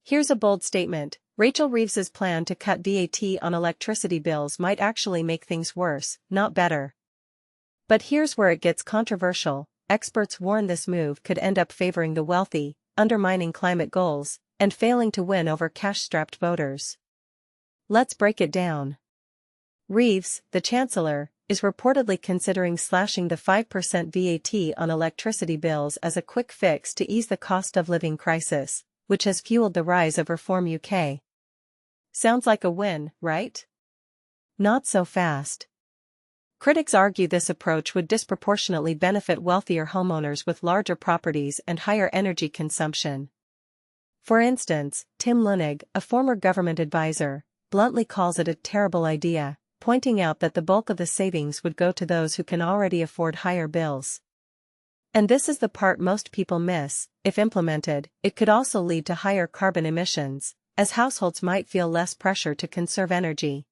Here's a bold statement. Rachel Reeves's plan to cut VAT on electricity bills might actually make things worse, not better. But here's where it gets controversial. Experts warn this move could end up favoring the wealthy, undermining climate goals, and failing to win over cash-strapped voters. Let's break it down. Reeves, the chancellor, is reportedly considering slashing the 5% VAT on electricity bills as a quick fix to ease the cost of living crisis, which has fueled the rise of Reform UK. Sounds like a win, right? Not so fast. Critics argue this approach would disproportionately benefit wealthier homeowners with larger properties and higher energy consumption. For instance, Tim Leunig, a former government advisor, bluntly calls it a terrible idea, pointing out that the bulk of the savings would go to those who can already afford higher bills. And this is the part most people miss. If implemented, it could also lead to higher carbon emissions, as households might feel less pressure to conserve energy.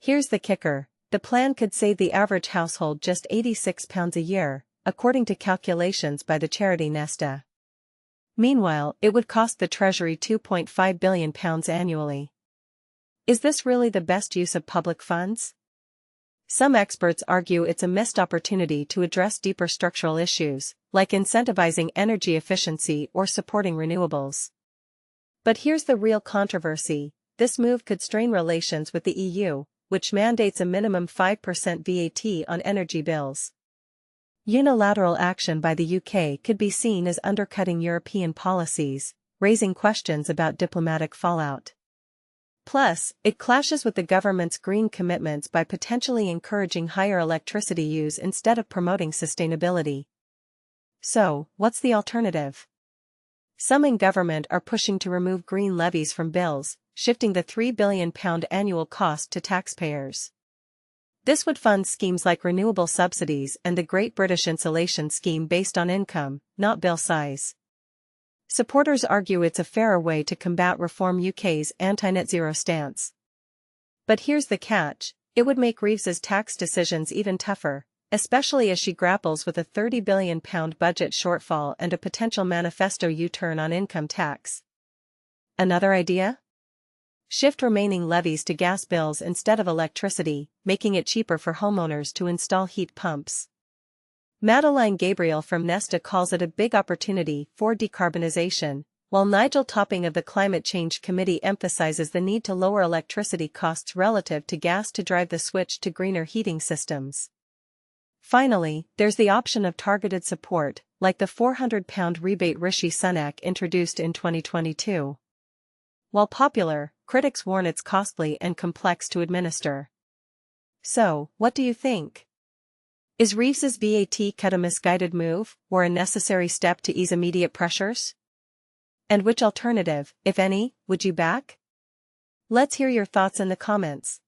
Here's the kicker. The plan could save the average household just £86 a year, according to calculations by the charity Nesta. Meanwhile, it would cost the Treasury £2.5 billion annually. Is this really the best use of public funds? Some experts argue it's a missed opportunity to address deeper structural issues, like incentivizing energy efficiency or supporting renewables. But here's the real controversy. This move could strain relations with the EU, which mandates a minimum 5% VAT on energy bills. Unilateral action by the UK could be seen as undercutting European policies, raising questions about diplomatic fallout. Plus, it clashes with the government's green commitments by potentially encouraging higher electricity use instead of promoting sustainability. So, what's the alternative? Some in government are pushing to remove green levies from bills, shifting the £3 billion annual cost to taxpayers. This would fund schemes like renewable subsidies and the Great British Insulation Scheme based on income, not bill size. Supporters argue it's a fairer way to combat Reform UK's anti-net zero stance. But here's the catch, it would make Reeves's tax decisions even tougher, especially as she grapples with a £30 billion budget shortfall and a potential manifesto U-turn on income tax. Another idea? Shift remaining levies to gas bills instead of electricity, making it cheaper for homeowners to install heat pumps. Madeline Gabriel from Nesta calls it a big opportunity for decarbonization, while Nigel Topping of the Climate Change Committee emphasizes the need to lower electricity costs relative to gas to drive the switch to greener heating systems. Finally, there's the option of targeted support, like the £400 rebate Rishi Sunak introduced in 2022. While popular, critics warn it's costly and complex to administer. So, what do you think? Is Reeves's VAT cut a misguided move, or a necessary step to ease immediate pressures? And which alternative, if any, would you back? Let's hear your thoughts in the comments.